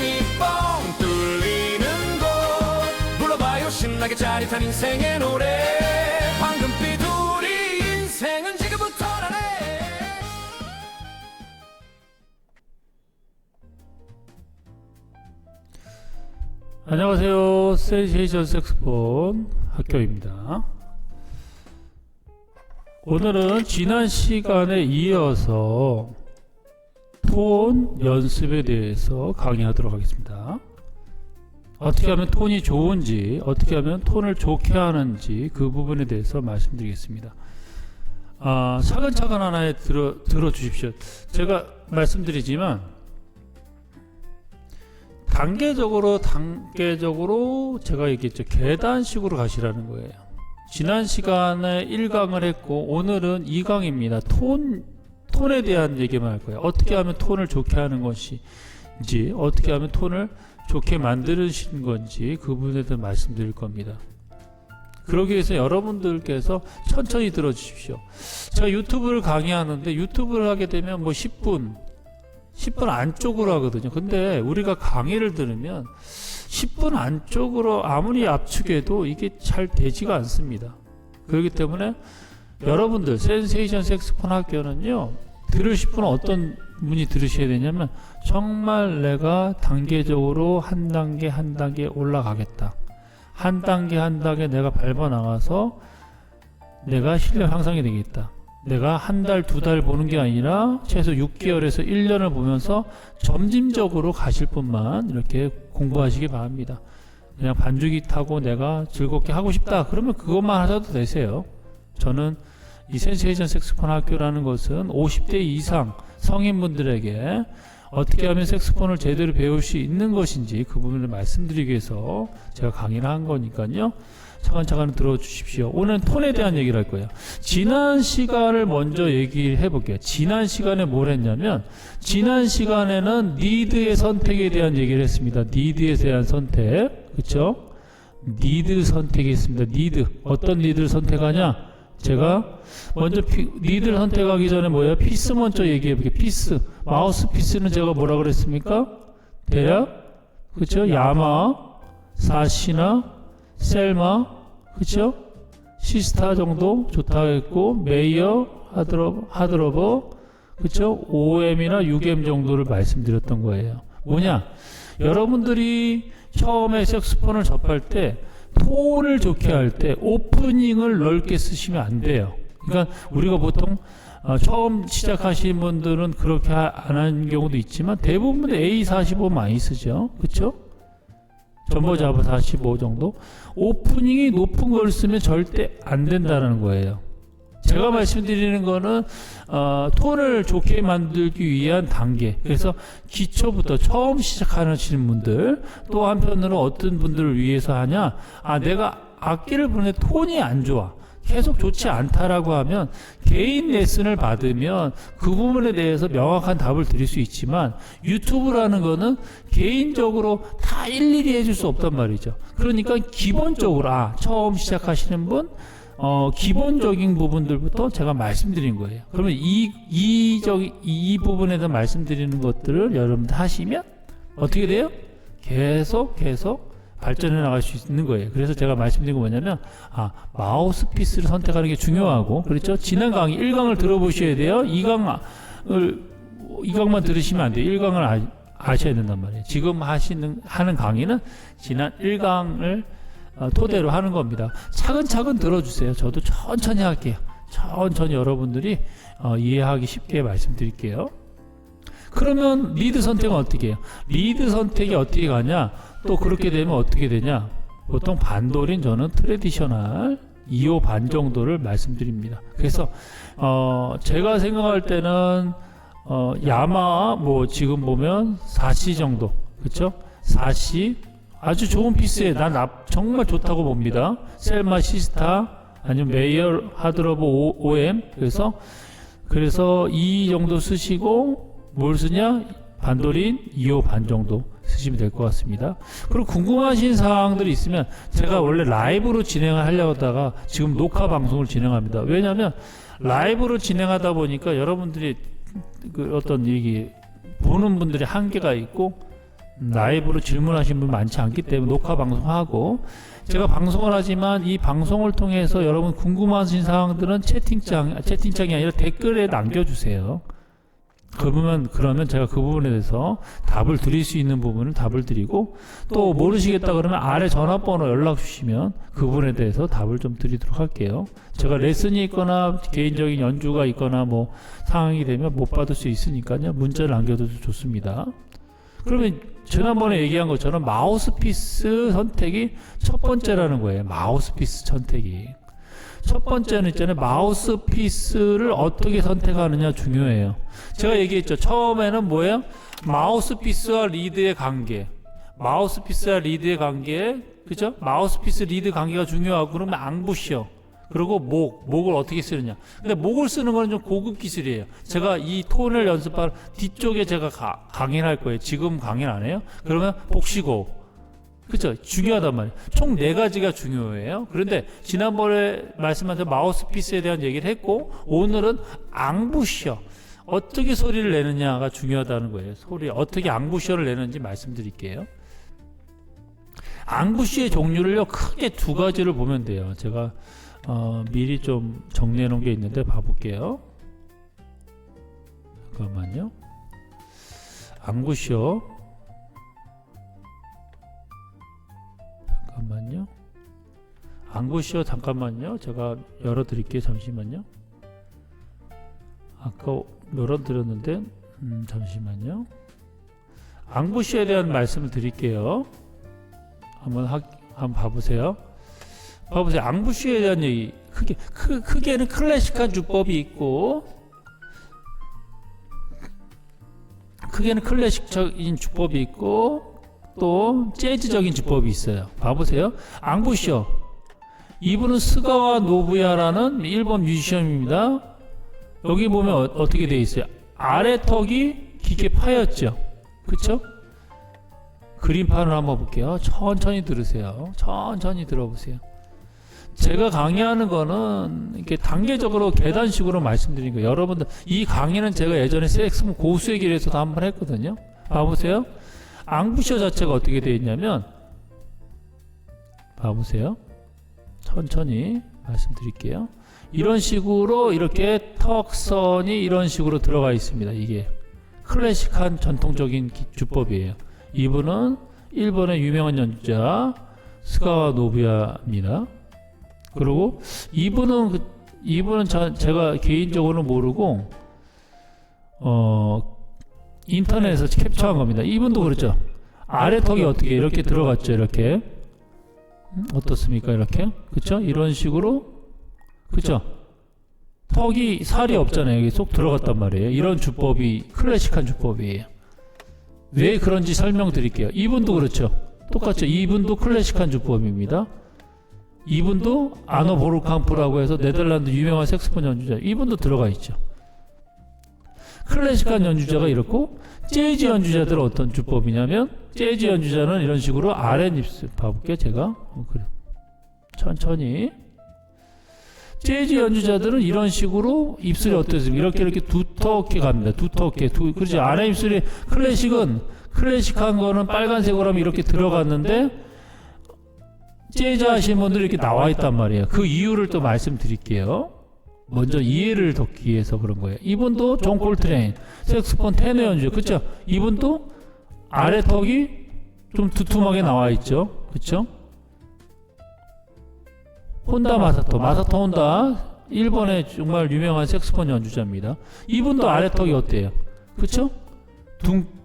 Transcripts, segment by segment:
가슴이 뻥 뚫리는 곳 불러봐요 신나게 짜릿한 인생의 노래 황금빛 우리 인생은 지금부터라네. 안녕하세요. 센세이션 색소폰 학교입니다. 오늘은 지난 시간에 이어서 톤 연습에 대해서 강의하도록 하겠습니다. 어떻게 하면 톤이 좋은지, 어떻게 하면 톤을 좋게 하는지 그 부분에 대해서 말씀드리겠습니다. 차근차근 하나에 들어주십시오. 제가 말씀드리지만 단계적으로 제가 얘기했죠. 계단식으로 가시라는 거예요. 지난 시간에 1강을 했고 오늘은 2강입니다. 톤에 대한 얘기만 할 거예요. 어떻게 하면 톤을 좋게 하는 것인지, 어떻게 하면 톤을 좋게 만드시는 건지 그 부분에 대해서 말씀드릴 겁니다. 그러기 위해서 여러분들께서 천천히 들어주십시오. 제가 유튜브를 강의하는데 유튜브를 하게 되면 뭐 10분 안쪽으로 하거든요. 근데 우리가 강의를 들으면 10분 안쪽으로 아무리 압축해도 이게 잘 되지가 않습니다. 그렇기 때문에 여러분들 센세이션 색소폰 학교는요, 들으실 분은 어떤 분이 들으셔야 되냐면 정말 내가 단계적으로 한 단계 한 단계 올라가겠다. 한 단계 한 단계 내가 밟아 나가서 내가 실력 향상이 되겠다. 내가 한 달, 두 달 보는 게 아니라 최소 6개월에서 1년을 보면서 점진적으로 가실 분만 이렇게 공부하시기 바랍니다. 그냥 반주기 타고 내가 즐겁게 하고 싶다. 그러면 그것만 하셔도 되세요. 저는 이 센세이션 색소폰 학교라는 것은 50대 이상 성인분들에게 어떻게 하면 색소폰을 제대로 배울 수 있는 것인지 그 부분을 말씀드리기 위해서 제가 강의를 한 거니까요. 차근차근 들어주십시오. 오늘은 톤에 대한 얘기를 할 거예요. 지난 시간을 먼저 얘기를 해볼게요. 지난 시간에 뭘 했냐면 지난 시간에는 니드의 선택에 대한 얘기를 했습니다. 니드에 대한 선택, 그렇죠? 니드 선택이 있습니다. 니드, 어떤 니드를 선택하냐? 제가 먼저 니드를 선택하기 전에 뭐예요? 피스 먼저 얘기해 볼게요. 피스, 마우스 피스는 제가 뭐라 그랬습니까? 대략, 그렇죠? 야마, 사시나, 셀마, 그쵸? 시스타 정도 좋다고 했고, 메이어, 하드러버, 그쵸? OM이나 UM 정도를 말씀드렸던 거예요. 뭐냐? 여러분들이 처음에 색소폰을 접할 때, 톤을 좋게 할 때, 오프닝을 넓게 쓰시면 안 돼요. 그러니까 우리가 보통, 처음 시작하시는 분들은 그렇게 안 하는 경우도 있지만, 대부분 A45 많이 쓰죠. 그쵸? 전보 잡아 45 정도. 오프닝이 높은 걸 쓰면 절대 안 된다는 거예요. 제가 말씀드리는 거는 톤을 좋게 만들기 위한 단계. 그래서 기초부터 처음 시작하시는 분들, 또 한편으로 어떤 분들을 위해서 하냐, 내가 악기를 부르는데 톤이 안 좋아, 계속 좋지 않다라고 하면 개인 레슨을 받으면 그 부분에 대해서 명확한 답을 드릴 수 있지만, 유튜브라는 거는 개인적으로 다 일일이 해줄 수 없단 말이죠. 그러니까 기본적으로 처음 시작하시는 분 기본적인 부분들부터 제가 말씀드린 거예요. 그러면 이 부분에 대해서 말씀드리는 것들을 여러분들 하시면 어떻게 돼요? 계속 발전해 나갈 수 있는 거예요. 그래서 제가 말씀드린 거 뭐냐면 마우스피스를 선택하는 게 중요하고, 그렇죠? 지난 강의 1강을 들어보셔야 돼요. 2강만 들으시면 안 돼요. 1강을 아셔야 된단 말이에요. 지금 하는 강의는 지난 1강을 토대로 하는 겁니다. 차근차근 들어주세요. 저도 천천히 할게요. 천천히 여러분들이 이해하기 쉽게 말씀드릴게요. 그러면 리드 선택은 어떻게 해요? 리드 선택이 어떻게 가냐? 또 그렇게 되면 어떻게 되냐? 보통 반도린 저는 트래디셔널 2호 반 정도를 말씀드립니다. 그래서 제가 생각할 때는 야마 지금 보면 4C 정도, 그렇죠? 4C 아주 좋은 피스에 난 정말 좋다고 봅니다. 셀마, 시스타 아니면 메이어, 하드러버, OM. 그래서 이 정도 쓰시고 뭘 쓰냐? 반도린 2호 반 정도 쓰시면 될 것 같습니다. 그리고 궁금하신 사항들이 있으면 제가 원래 라이브로 진행을 하려고 하다가 지금 녹화 방송을 진행합니다. 왜냐하면 라이브로 진행하다 보니까 여러분들이 그 어떤 얘기 보는 분들이 한계가 있고 라이브로 질문하신 분 많지 않기 때문에 녹화 방송하고, 제가 방송을 하지만 이 방송을 통해서 여러분 궁금하신 사항들은 채팅창이 아니라 댓글에 남겨주세요. 그러면 제가 그 부분에 대해서 답을 드릴 수 있는 부분을 답을 드리고, 또 모르시겠다 그러면 아래 전화번호 연락 주시면 그 부분에 대해서 답을 좀 드리도록 할게요. 제가 레슨이 있거나 개인적인 연주가 있거나 뭐 상황이 되면 못 받을 수 있으니까요. 문자를 남겨도 좋습니다. 그러면 지난번에 얘기한 것처럼 마우스피스 선택이 첫 번째라는 거예요. 마우스피스 선택이. 첫 번째는 있잖아요. 마우스피스를 어떻게 선택하느냐 중요해요. 제가 얘기했죠. 처음에는 뭐예요? 마우스피스와 리드의 관계. 마우스피스와 리드의 관계. 그죠? 마우스피스 리드 관계가 중요하고, 그러면 앙부셔. 그리고 목을 어떻게 쓰느냐. 근데 목을 쓰는 건 좀 고급 기술이에요. 제가 이 톤을 연습할 뒤쪽에 제가 강의를 할 거예요. 지금 강의를 안 해요? 그러면 복식호. 그렇죠? 중요하단 말이에요. 총 4가지가 중요해요. 그런데 지난번에 말씀하신 마우스피스에 대한 얘기를 했고, 오늘은 앙부셔. 어떻게 소리를 내느냐가 중요하다는 거예요. 어떻게 앙부셔를 내는지 말씀드릴게요. 앙부셔의 종류를요, 크게 2가지를 보면 돼요. 제가 미리 좀 정리해 놓은 게 있는데 봐볼게요. 잠깐만요. 앙부셔. 잠깐만요. 앙부셔 잠깐만요. 제가 열어드릴게요. 잠시만요. 아까 열어드렸는데 잠시만요. 앙부셔에 대한 말씀을 드릴게요. 한번 봐보세요. 앙부셔에 대한 얘기. 크게는 클래식한 주법이 있고, 크게는 클래식적인 주법이 있고, 또 재즈적인 주법이 있어요. 봐보세요. 앙부셔. 이분은 스가와 노부야라는 일본 뮤지션입니다. 여기 보면 어떻게 되어 있어요? 아래 턱이 깊게 파였죠. 그쵸? 그림판을 한번 볼게요. 천천히 들으세요. 천천히 들어보세요. 제가 강의하는 거는 이렇게 단계적으로 계단식으로 말씀드린 거예요. 여러분들 이 강의는 제가 예전에 색스폰 고수의 길에서도 한번 했거든요. 봐보세요. 앙부셔 자체가 어떻게 되어 있냐면, 봐보세요. 천천히 말씀드릴게요. 이런 식으로 이렇게 턱선이 이런 식으로 들어가 있습니다. 이게 클래식한 전통적인 주법이에요. 이분은 일본의 유명한 연주자 스가와 노부야입니다. 그리고 이분은 제가 개인적으로는 모르고 인터넷에서 캡처한 겁니다. 이분도 그렇죠. 아래 턱이 어떻게 이렇게 들어갔죠. 이렇게 어떻습니까? 이렇게 그렇죠? 이런 식으로 그렇죠? 턱이 살이 없잖아요. 여기 쏙 들어갔단 말이에요. 이런 주법이 클래식한 주법이에요. 왜 그런지 설명드릴게요. 이분도 그렇죠. 똑같죠. 이분도 클래식한 주법입니다. 이분도 아노 보르캄프라고 해서 네덜란드 유명한 색소폰 연주자. 이분도 들어가 있죠. 클래식한 연주자가 이렇고, 재즈 연주자들은 어떤 주법이냐면, 재즈 연주자는 이런 식으로 아랫입술 봐볼게요. 제가 그래. 천천히. 재즈 연주자들은 이런 식으로 입술이 어떻습니까? 이렇게 두텁게 갑니다. 두텁게. 그렇지. 아랫입술이 클래식한 거는 빨간색으로 하면 이렇게 들어갔는데, 재즈 하시는 분들이 이렇게 나와 있단 말이에요. 그 이유를 또 말씀드릴게요. 먼저 이해를 돕기 위해서 그런 거예요. 이분도 존 콜트레인, 색소폰 테너 연주, 그렇죠? 이분도 아래 턱이 좀 두툼하게 나와 있죠, 그렇죠? 혼다 마사토 혼다, 일본의 정말 유명한 색소폰 연주자입니다. 이분도 아래 턱이 어때요? 그렇죠?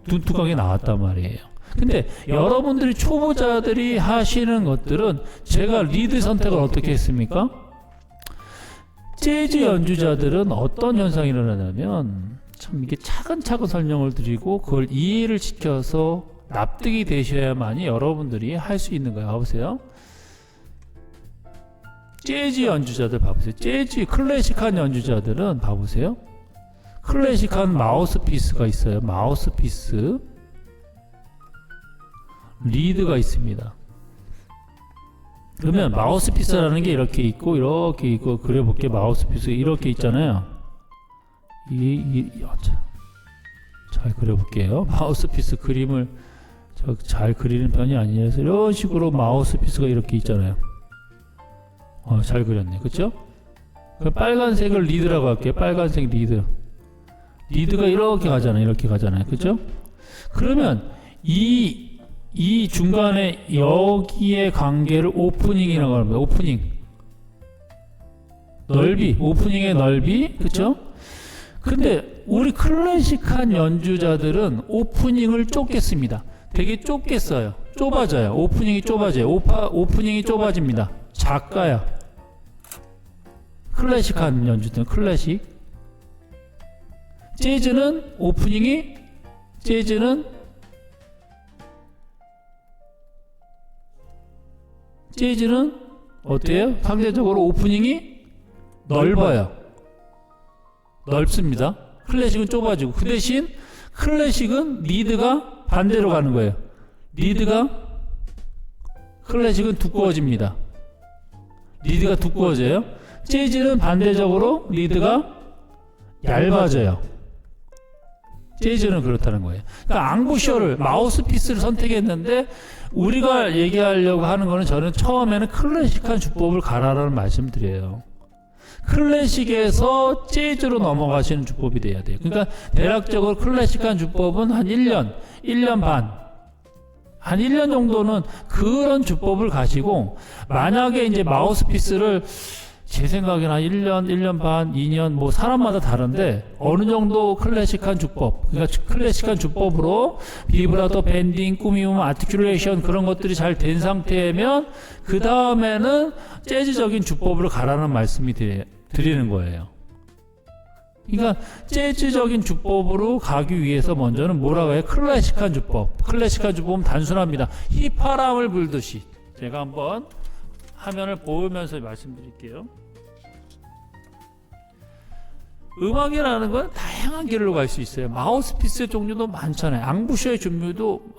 둔툭하게 나왔단 말이에요. 근데 여러분들이 초보자들이 하시는 것들은, 제가 리드 선택을 어떻게 했습니까? 재즈 연주자들은 어떤 현상이 일어나냐면, 참 이게 차근차근 설명을 드리고 그걸 이해를 시켜서 납득이 되셔야만이 여러분들이 할 수 있는 거예요. 봐보세요. 재즈 연주자들 봐보세요. 재즈 클래식한 연주자들은 봐보세요. 클래식한 마우스피스가 있어요. 마우스피스 리드가 있습니다. 그러면 마우스피스라는 게 이렇게 있고 그려볼게요. 마우스피스 이렇게 있잖아요. 잘 그려볼게요. 마우스피스 그림을 잘 그리는 편이 아니라서 이런 식으로 마우스피스가 이렇게 있잖아요. 잘 그렸네. 그쵸? 그 빨간색을 리드라고 할게요. 빨간색 리드. 리드가 이렇게 가잖아요. 이렇게 가잖아요. 그쵸? 그러면 이 중간에 여기에 관계를 오프닝이라고 합니다. 오프닝. 넓이. 오프닝의 넓이. 그쵸? 근데 우리 클래식한 연주자들은 오프닝을 좁겠습니다. 되게 좁게 써요. 좁아져요. 오프닝이 좁아져요. 오프닝이 좁아집니다. 작가야. 클래식한 연주들은 클래식. 재즈는 오프닝이 재즈는 어때요? 상대적으로 오프닝이 넓어요. 넓습니다. 클래식은 좁아지고 그 대신 클래식은 리드가 반대로 가는 거예요. 클래식은 두꺼워집니다. 리드가 두꺼워져요. 재즈는 반대적으로 리드가 얇아져요. 재즈는 그렇다는 거예요. 그러니까 앙부셔를 마우스피스를 선택했는데 우리가 얘기하려고 하는 거는 저는 처음에는 클래식한 주법을 가라라는 말씀을 드려요. 클래식에서 재즈로 넘어가시는 주법이 돼야 돼요. 그러니까 대략적으로 클래식한 주법은 한 1년 반, 한 1년 정도는 그런 주법을 가시고, 만약에 이제 마우스피스를 제 생각에는 한 1년 반, 2년, 뭐 사람마다 다른데 어느 정도 클래식한 주법, 그러니까 클래식한 주법으로 비브라토, 밴딩, 꾸미움, 아티큘레이션 그런 것들이 잘 된 상태면 그 다음에는 재즈적인 주법으로 가라는 말씀이 드리는 거예요. 그러니까 재즈적인 주법으로 가기 위해서 먼저는 뭐라고 해요? 클래식한 주법. 클래식한 주법은 단순합니다. 휘파람을 불듯이. 제가 한번 화면을 보면서 말씀드릴게요. 음악이라는 건 다양한 길로 갈 수 있어요. 마우스피스의 종류도 많잖아요. 앙부셔의 종류도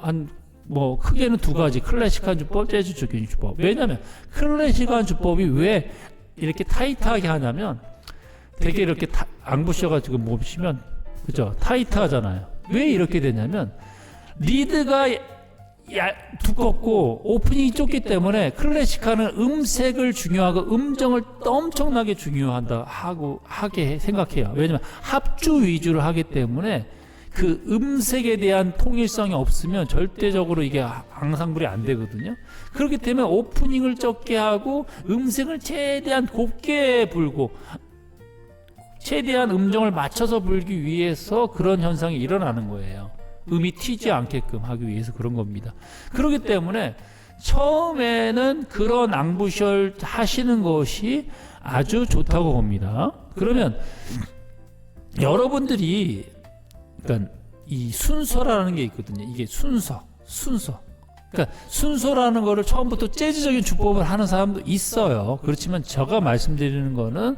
뭐 크게는 두 가지. 클래식한 주법, 재즈적인 주법. 왜냐하면 클래식한 주법이 왜 이렇게 타이트하게 하냐면 되게 이렇게 앙부셔가 지금 보시면 그죠? 타이트하잖아요. 왜 이렇게 되냐면 리드가 두껍고 오프닝이 좁기 때문에 클래식화는 음색을 중요하고 음정을 엄청나게 하게 생각해요. 왜냐면 합주 위주로 하기 때문에 그 음색에 대한 통일성이 없으면 절대적으로 이게 앙상블이 안 되거든요. 그렇기 때문에 오프닝을 적게 하고 음색을 최대한 곱게 불고 최대한 음정을 맞춰서 불기 위해서 그런 현상이 일어나는 거예요. 음이 튀지 않게끔 하기 위해서 그런 겁니다. 그렇기 때문에 처음에는 그런 앙부셔를 하시는 것이 아주 좋다고 봅니다. 그러면 여러분들이 그러니까 이 순서라는 게 있거든요. 이게 순서. 그러니까 순서라는 거를 처음부터 재즈적인 주법을 하는 사람도 있어요. 그렇지만 제가 말씀드리는 거는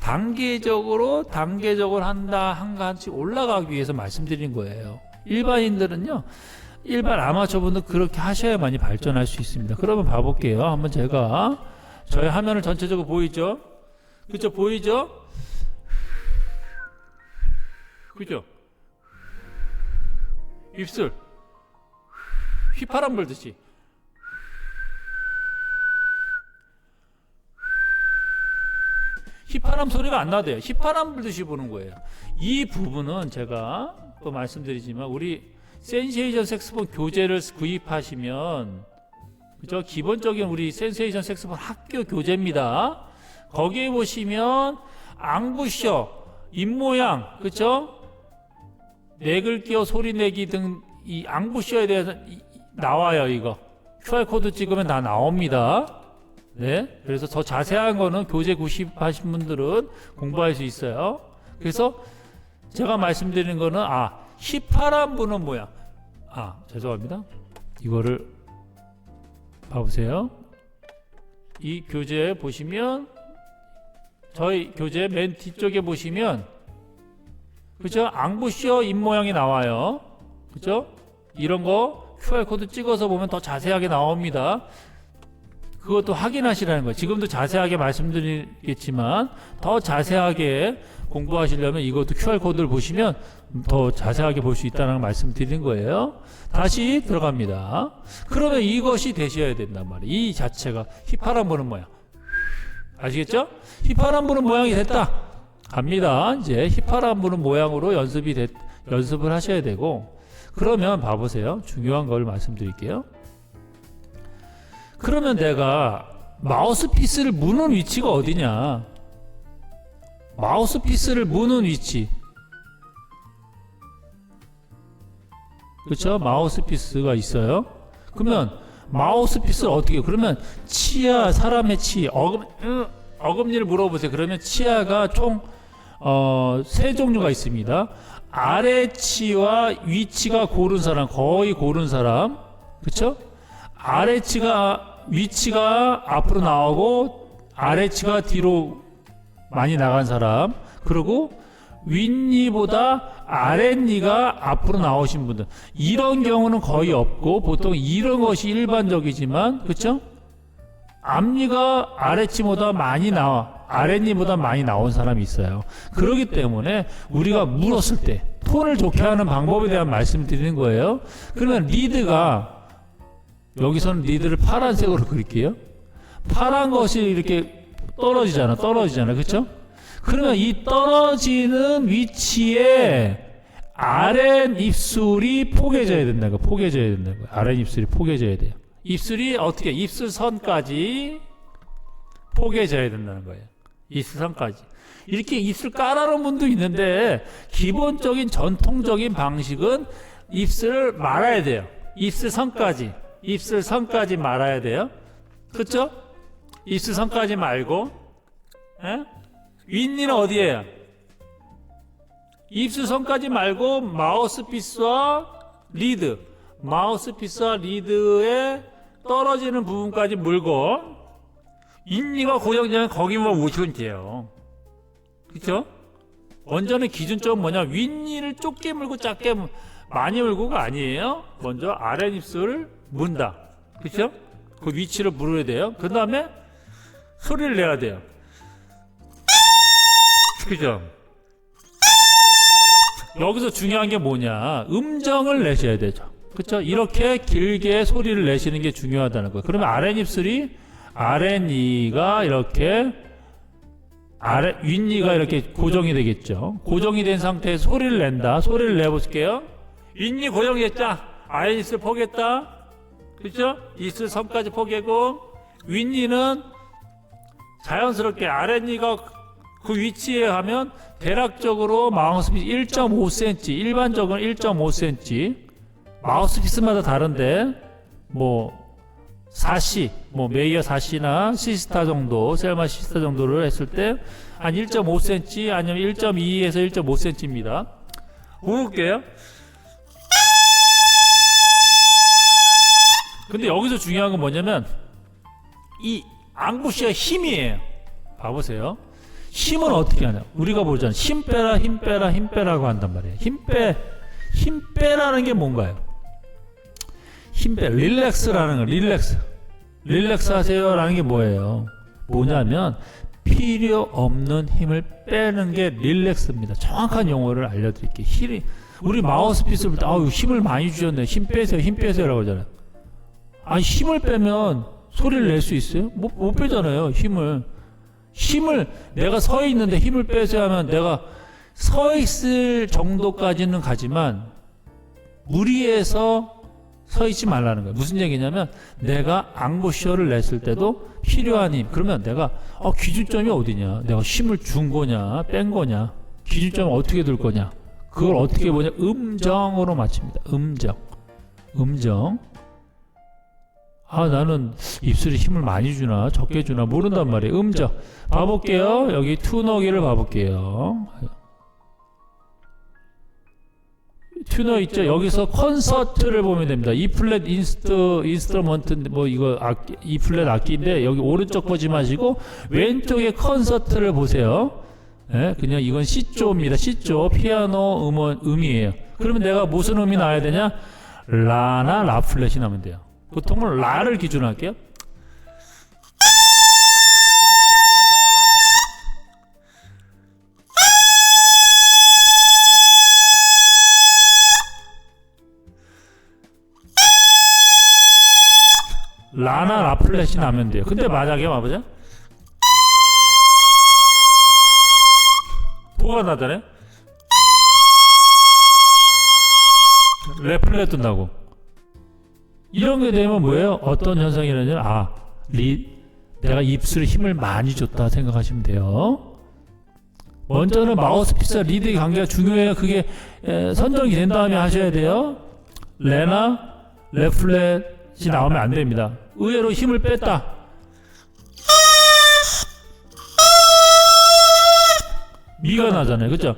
단계적으로 한 칸씩 올라가기 위해서 말씀드린 거예요. 일반인들은요, 일반 아마추어분들 그렇게 하셔야만이 발전할 수 있습니다. 그러면 봐볼게요. 한번 제가 저희 화면을 전체적으로 보이죠? 그죠? 보이죠? 그죠? 입술 휘파람 불듯이 휘파람 소리가 안 나대요. 휘파람 불듯이 부는 거예요. 이 부분은 제가 또 말씀드리지만 우리 센세이션 색소폰 교재를 구입하시면 그죠? 기본적인 우리 센세이션 색소폰 학교 교재입니다. 거기에 보시면 앙부셔, 입모양, 그죠? 넥을 끼워 소리 내기 등 이 앙부셔에 대해서 나와요. 이거 QR코드 찍으면 다 나옵니다. 네, 그래서 더 자세한 거는 교재 구입하신 분들은 공부할 수 있어요. 그래서 제가 말씀드리는 거는 휘파람 부는 모양. 죄송합니다. 이거를 봐보세요. 이 교재 보시면 저희 교재 맨 뒤쪽에 보시면 그죠? 앙부셔 입모양이 나와요. 그죠? 이런 거 QR코드 찍어서 보면 더 자세하게 나옵니다. 그것도 확인하시라는 거예요. 지금도 자세하게 말씀드리겠지만 더 자세하게 공부하시려면 이것도 QR코드를 보시면 더 자세하게 볼 수 있다는 말씀드리는 거예요. 다시 들어갑니다. 그러면 이것이 되셔야 된단 말이에요. 이 자체가 휘파람 부는 모양. 아시겠죠? 휘파람 부는 모양이 됐다. 갑니다. 이제 휘파람 부는 모양으로 연습을 하셔야 되고, 그러면 봐보세요. 중요한 걸 말씀드릴게요. 그러면 내가 마우스피스를 무는 위치가 어디냐? 마우스피스를 무는 위치. 그렇죠? 마우스피스가 있어요. 그러면 마우스피스를 어떻게 해요? 그러면 치아, 사람의 치, 어금니를 물어보세요. 그러면 치아가 총 세 종류가 있습니다. 아래치와 위치가 고른 사람, 거의 고른 사람, 그렇죠? 아래치가, 위치가 앞으로 나오고 아래치가 뒤로 많이 나간 사람, 그리고 윗니보다 아랫니가 앞으로 나오신 분들, 이런 경우는 거의 없고 보통 이런 것이 일반적이지만, 그렇죠? 앞니가 아랫니보다 많이 아랫니보다 많이 나온 사람이 있어요. 그렇기 때문에 우리가 물었을 때 톤을 좋게 하는 방법에 대한 말씀을 드리는 거예요. 그러면 리드가, 여기서는 리드를 파란색으로 그릴게요. 파란 것이 이렇게 떨어지잖아, 그렇죠? 그러면 이 떨어지는 위치에 아랫입술이 포개져야 된다는 거예요. 포개져야 된다는 거예요. 아랫입술이 포개져야 돼요. 입술이 어떻게, 입술선까지 포개져야 된다는 거예요. 입술선까지. 이렇게 입술 까라는 분도 있는데, 기본적인 전통적인 방식은 입술을 말아야 돼요. 입술선까지 말아야 돼요. 그렇죠? 입술선까지 말고, 에? 윗니는 어디에요? 입술선까지 말고 마우스피스와 리드에 떨어지는 부분까지 물고, 윗니가 고정되면 거기만 오시면 돼요. 그쵸? 먼저는 기준점은 뭐냐? 윗니를 좁게 물고 작게 많이 물고가 아니에요. 먼저 아랫입술을 문다. 그쵸? 그 위치를 물어야 돼요. 그 다음에 소리를 내야 돼요. 그죠? 여기서 중요한 게 뭐냐? 음정을 내셔야 되죠. 그쵸? 이렇게 길게 소리를 내시는 게 중요하다는 거예요. 그러면 아랫니가 이렇게, 윗니가 이렇게 고정이 되겠죠. 고정이 된 상태에서 소리를 낸다. 소리를 내볼게요. 윗니 고정됐자, 아랫입술 포겠다. 그쵸? 입술 선까지 포개고, 윗니는 자연스럽게 아랫니가 그 위치에 하면 대략적으로 마우스피스 1.5cm, 일반적으로 1.5cm, 마우스피스마다 다른데, 메이어 4C나 시스타 정도, 셀마 시스타 정도를 했을 때 한 1.5cm 아니면 1.2에서 1.5cm입니다. 볼게요. 근데 여기서 중요한 건 뭐냐면 이 앙부시의 힘이에요. 봐보세요. 힘은 어떻게 하냐? 우리가 보잖아. 힘 빼라고 한단 말이에요. 힘 빼라는 게 뭔가요? 릴렉스라는 거, 릴렉스 하세요라는 게 뭐예요? 뭐냐면 필요 없는 힘을 빼는 게 릴렉스입니다. 정확한 용어를 알려드릴게요. 우리 마우스피스 볼 때 힘을 많이 주셨네. 힘 빼세요라고 하잖아요. 아니, 힘을 빼면 소리를 낼 수 있어요? 못 빼잖아요. 힘을 내가 서 있는데 힘을 빼세요 하면 내가 서 있을 정도까지는 가지만 무리해서 서 있지 말라는 거예요. 무슨 얘기냐면 내가 앙보시어를 냈을 때도 필요한 힘, 그러면 내가 기준점이 어디냐, 내가 힘을 준 거냐 뺀 거냐, 기준점을 어떻게 둘 거냐, 그걸 어떻게 보냐, 음정으로 맞춥니다. 음정. 나는 입술에 힘을 많이 주나 적게 주나 모른단 말이에요. 음정. 봐볼게요. 여기 튜너기를 봐볼게요. 튜너 있죠? 여기서 콘서트를 보면 됩니다. E 플랫 인스트루먼트, 이거 악기, E 플랫 악기인데, 여기 오른쪽 보지 마시고, 왼쪽에 콘서트를 보세요. 예? 그냥 이건 C조입니다. C조. 피아노 음이에요. 그러면 내가 무슨 음이 나와야 되냐? 라나 라 플랫이 나면 돼요. 보통은 라를 기준으로 할게요. 라플렛이 나면 돼요. 근데 만약에 봐보자. 도가 나잖아요. 레플렛도 나고. 이런 게 되면 뭐예요? 어떤 현상이 일어나냐면 내가 입술에 힘을 많이 줬다 생각하시면 돼요. 먼저는 마우스피스와 리드의 관계가 중요해요. 그게 선정이 된 다음에 하셔야 돼요. 레나 레플렛이 나오면 안 됩니다. 의외로 힘을 뺐다. 미가 나잖아요. 그렇죠?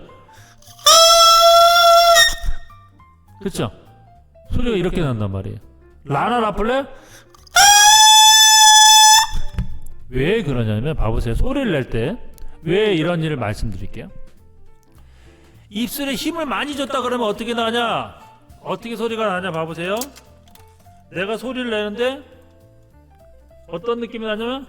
그렇죠? 소리가 이렇게 난단 말이에요. 라나 라플렛? 왜 그러냐면 봐보세요. 소리를 낼 때 왜 이런 일을 말씀드릴게요. 입술에 힘을 많이 줬다 그러면 어떻게 나냐? 어떻게 소리가 나냐 봐보세요. 내가 소리를 내는데 어떤 느낌이 나냐면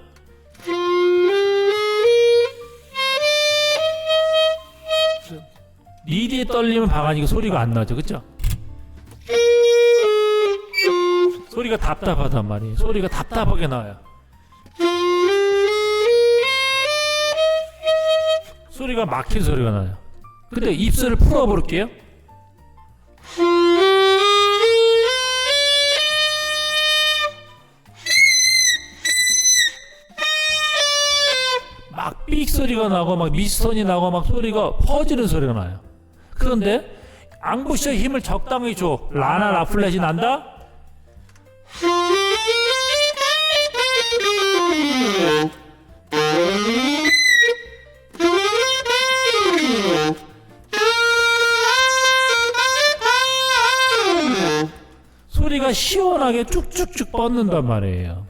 리드에 떨리면 방아니까 소리가 안 나죠. 그쵸? 소리가 답답하단 말이에요. 소리가 답답하게 나와요. 소리가 막힌 소리가 나요. 근데 입술을 풀어볼게요. 막 삑 소리가 나고 막 미스톤이 나고 막 소리가 퍼지는 소리가 나요. 그런데 앙부셔의 힘을 적당히 줘. 라나 라플렛이 난다? 소리가 시원하게 쭉쭉쭉 뻗는단 말이에요.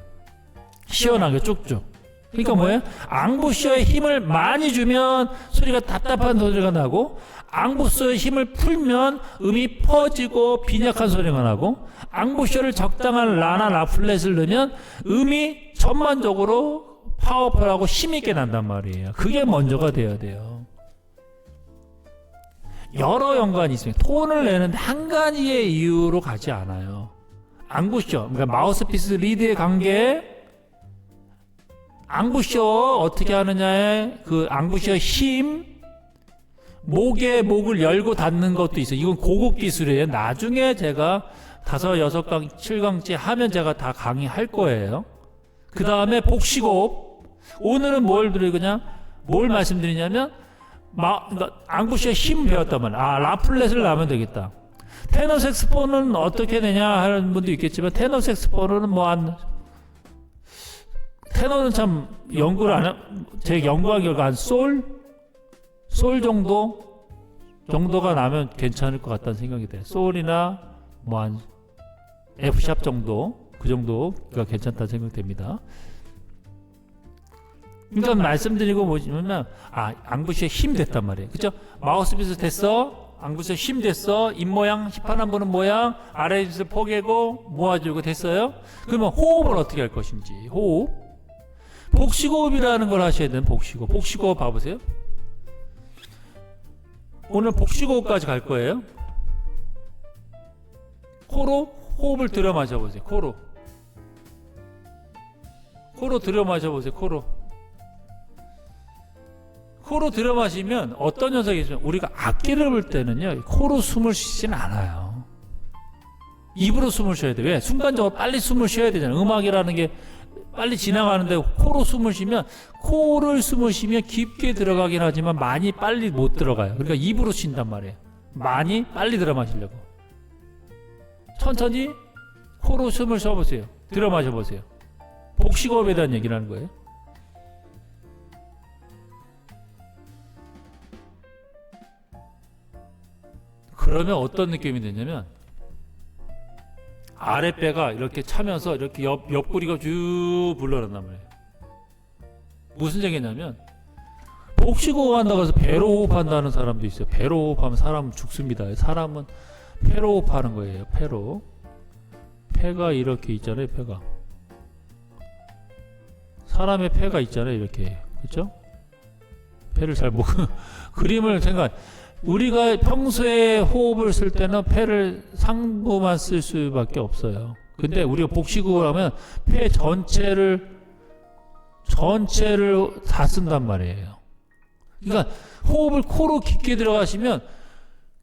시원하게 쭉쭉. 그러니까 뭐예요? 앙부셔의 힘을 많이 주면 소리가 답답한 소리가 나고, 앙부셔의 힘을 풀면 음이 퍼지고 빈약한 소리가 나고, 앙부셔를 적당한 라나 라플렛을 넣으면 음이 전반적으로 파워풀하고 힘있게 난단 말이에요. 그게 먼저가 돼야 돼요. 여러 연관이 있습니다. 톤을 내는데 한 가지의 이유로 가지 않아요. 앙부셔, 그러니까 마우스피스 리드의 관계, 앙부셔 어떻게 하느냐에 그 앙부셔의 힘, 목을 열고 닫는 것도 있어요. 이건 고급 기술이에요. 나중에 제가 5, 6강, 7강째 하면 제가 다 강의할 거예요. 그 다음에 복식호흡. 오늘은 뭘 말씀드리냐면, 그러니까 앙부셔의 힘 배웠단 말이야. 라플렛을 나면 되겠다. 테너 색스폰은 어떻게 되냐 하는 분도 있겠지만, 테너 색스폰은 테너는 참 제 연구한 결과 한 솔 정도가 나면 괜찮을 것 같다는 생각이 돼요. 솔이나 한 F샵 정도, 그 정도가 괜찮다는 생각이 됩니다. 그러니까 말씀드리고 뭐냐면, 앙부셔의 힘 됐단 말이에요. 그죠? 마우스피스 됐어. 앙부셔 힘 됐어. 입모양, 힙하나 보는 모양, 아래 입술 포개고 모아주고 됐어요. 그러면 호흡을 어떻게 할 것인지. 호흡. 복식호흡이라는 걸 하셔야 되는 복식호흡. 복식호흡 봐보세요. 오늘 복식호흡까지 갈 거예요. 코로 호흡을 들여 마셔보세요. 코로 들여 마셔보세요. 코로 들여 마시면 어떤 현상이 있어요? 우리가 악기를 불 때는요, 코로 숨을 쉬진 않아요. 입으로 숨을 쉬어야 돼요. 왜? 순간적으로 빨리 숨을 쉬어야 되잖아요. 음악이라는 게 빨리 지나가는데 코로 숨을 쉬면, 코를 숨을 쉬면 깊게 들어가긴 하지만 많이 빨리 못 들어가요. 그러니까 입으로 쉰단 말이에요. 많이 빨리 들어 마시려고. 천천히 코로 숨을 쉬어보세요. 들어 마셔보세요. 복식호흡에 대한 얘기를 하는 거예요. 그러면 어떤 느낌이 되냐면, 아랫배가 이렇게 차면서 이렇게 옆구리가 쭉 불러난단 말이에요. 무슨 얘기냐면, 복식호흡 한다고 해서 배로 호흡한다는 사람도 있어요. 배로 호흡하면 사람은 죽습니다. 사람은 폐로 호흡하는 거예요. 폐로. 폐가 이렇게 있잖아요. 폐가. 사람의 폐가 있잖아요. 이렇게. 그렇죠? 폐를 잘 못 그림을 우리가 평소에 호흡을 쓸 때는 폐를 상부만 쓸 수밖에 없어요. 근데 우리가 복식호흡을 하면 폐 전체를 다 쓴단 말이에요. 그러니까 호흡을 코로 깊게 들어가시면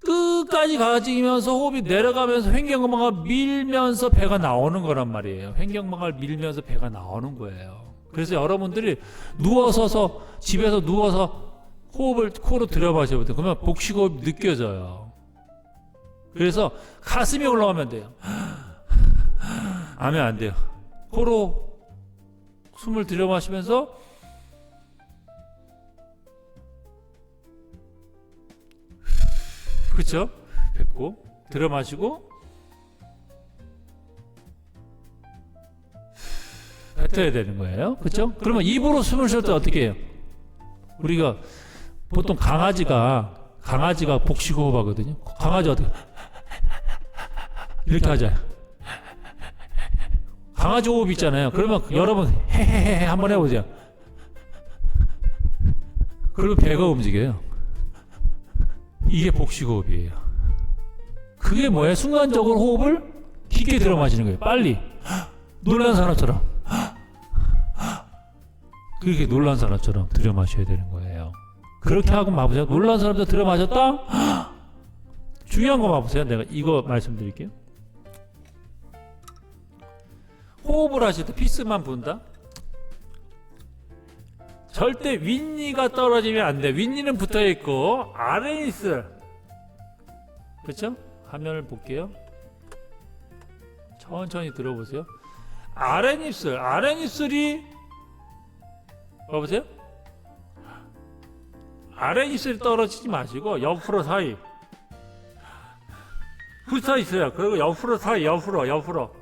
끝까지 가지면서 호흡이 내려가면서 횡격막을 밀면서 배가 나오는 거란 말이에요. 횡격막을 밀면서 배가 나오는 거예요. 그래서 여러분들이 누워서서 집에서 누워서 호흡을 코로 들여마셔야 돼요. 그러면 복식호흡이 느껴져요. 그래서 가슴이 올라가면 돼요. 하면 안 돼요. 코로 숨을 들여마시면서 그렇죠? 뱉고 들여마시고 뱉어야 되는 거예요. 그렇죠? 그러면 입으로 숨을 쉴 때 어떻게 해요? 우리가 보통 강아지가 복식호흡 하거든요. 강아지 어떻게 이렇게 하잖아요. 강아지 호흡 있잖아요. 그러면 여러분 헤헤헤 한번 해보세요. 그리고 배가 움직여요. 이게 복식호흡이에요. 그게 뭐예요? 순간적으로 호흡을 깊게 들어 마시는 거예요. 빨리 놀란 사람처럼 그렇게 놀란 사람처럼 들여 마셔야 되는 거예요. 그렇게 하고 봐보세요. 놀란 사람도 들여 마셨다. 중요한 거 봐보세요. 내가 이거 말씀드릴게요. 호흡을 하실 때 피스만 분다. 절대 윗니가 떨어지면 안 돼. 윗니는 붙어 있고 아랫입술, 그렇죠? 화면을 볼게요. 천천히 들어보세요. 아랫입술이 봐보세요. 아랫입술이 떨어지지 마시고 옆으로 사이 붙어 있어요. 그리고 옆으로 사이 옆으로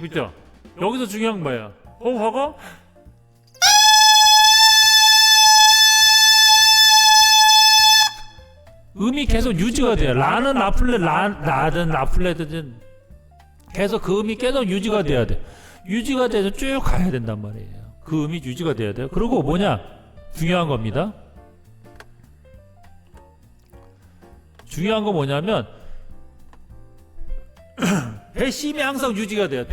그죠? 여기서 중요한 거예요. 호흡하고 음이 계속 유지가 돼요. 라는 라든 라플레든 계속 그 음이 계속 유지가 돼야 돼. 유지가 돼서 쭉 가야 된단 말이에요. 그 음이 유지가 돼야 돼요. 그리고 뭐냐? 중요한 겁니다. 중요한 거 뭐냐면 배심이 항상 유지가 돼요.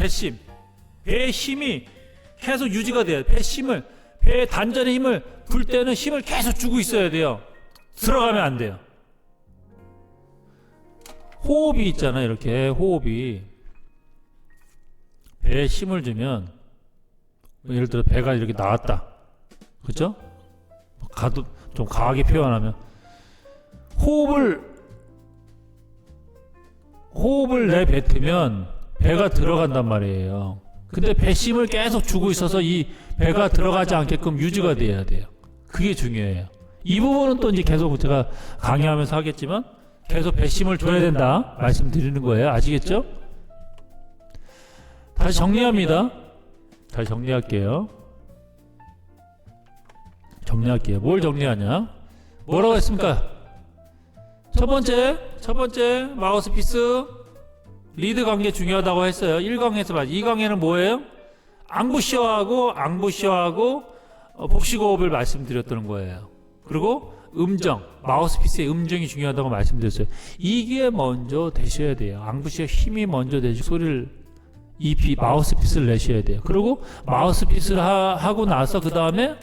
배심이 계속 유지가 돼요. 배 단전의 힘을 불 때는 힘을 계속 주고 있어야 돼요. 들어가면 안 돼요. 호흡이 있잖아요. 이렇게 호흡이 배에 힘을 주면 예를 들어 배가 이렇게 나왔다. 그렇죠? 가도 좀 강하게 표현하면 호흡을 내뱉으면 배가 들어간단 말이에요. 근데 배심을 계속 주고 있어서 이 배가 들어가지 않게끔 유지가 돼야 돼요. 그게 중요해요. 이 부분은 또 이제 계속 제가 강의하면서 하겠지만 계속 배심을 줘야 된다 말씀드리는 거예요. 아시겠죠? 다시 정리합니다. 다시 정리할게요. 뭘 정리하냐? 뭐라고 했습니까? 첫 번째 마우스피스 리드 관계 중요하다고 했어요. 1강에서 봐. 2강에는 뭐예요? 앙부시어하고 복식호흡을 말씀드렸던 거예요. 그리고 마우스피스의 음정이 중요하다고 말씀드렸어요. 이게 먼저 되셔야 돼요. 앙부시어 힘이 먼저 되시고 소리를 마우스피스를 내셔야 돼요. 그리고 마우스피스를 하고 나서 그 다음에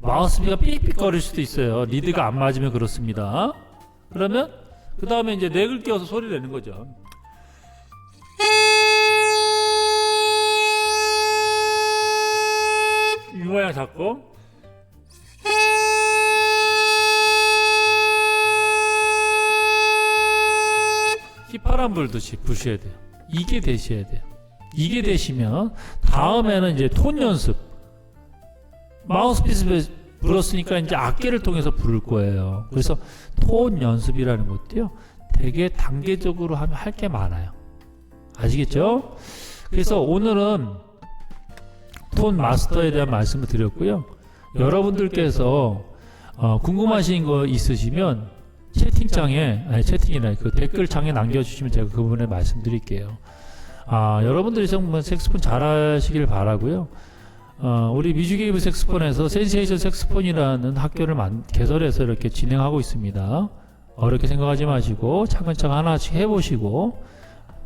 마우스피스가 삑삑거릴 수도 있어요. 리드가 안 맞으면 그렇습니다. 그러면 그 다음에 이제 넥을 끼워서 소리를 내는 거죠. 이 모양 잡고 휘파람 불듯이 부셔야 돼요. 이게 되셔야 돼요. 이게 되시면 다음에는 이제 톤 연습. 마우스피스 불었으니까 이제 악기를 통해서 부를 거예요. 그래서 톤 연습이라는 것도요. 되게 단계적으로 하면 할 게 많아요. 아시겠죠? 그래서 오늘은 톤 마스터에 대한 말씀을 드렸고요. 여러분들께서 궁금하신 거 있으시면 채팅이나 그 댓글창에 남겨주시면 제가 그 부분에 말씀드릴게요. 여러분들이 정말 색소폰 잘하시길 바라고요. 우리 뮤직웨이브 색소폰에서 센세이션 색소폰이라는 학교를 개설해서 이렇게 진행하고 있습니다. 어렵게 생각하지 마시고 차근차근 하나씩 해보시고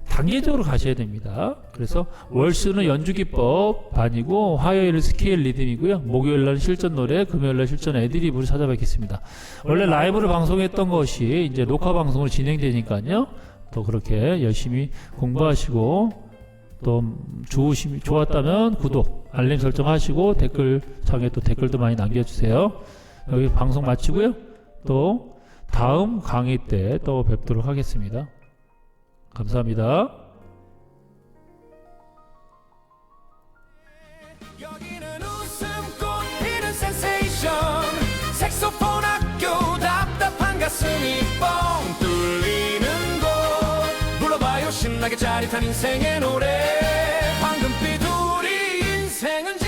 단계적으로 가셔야 됩니다. 그래서 월수는 연주기법 반이고, 화요일은 스케일 리듬이고요. 목요일날은 실전 노래, 금요일날 실전 애드리브를 찾아뵙겠습니다. 원래 라이브를 방송했던 것이 이제 녹화 방송으로 진행되니까요. 또 그렇게 열심히 공부하시고, 또 좋았다면 구독, 알림 설정하시고 댓글창에 또 댓글도 많이 남겨주세요. 여기 방송 마치고요. 또 다음 강의 때 또 뵙도록 하겠습니다. 감사합니다. 여기는 웃음꽃 피는 센세이션 색소폰 학교, 답답한 가슴이 뻥 뚫리는 곳 불러봐요 신나게 짜릿한 인생의 노래 황금빛 우리 인생은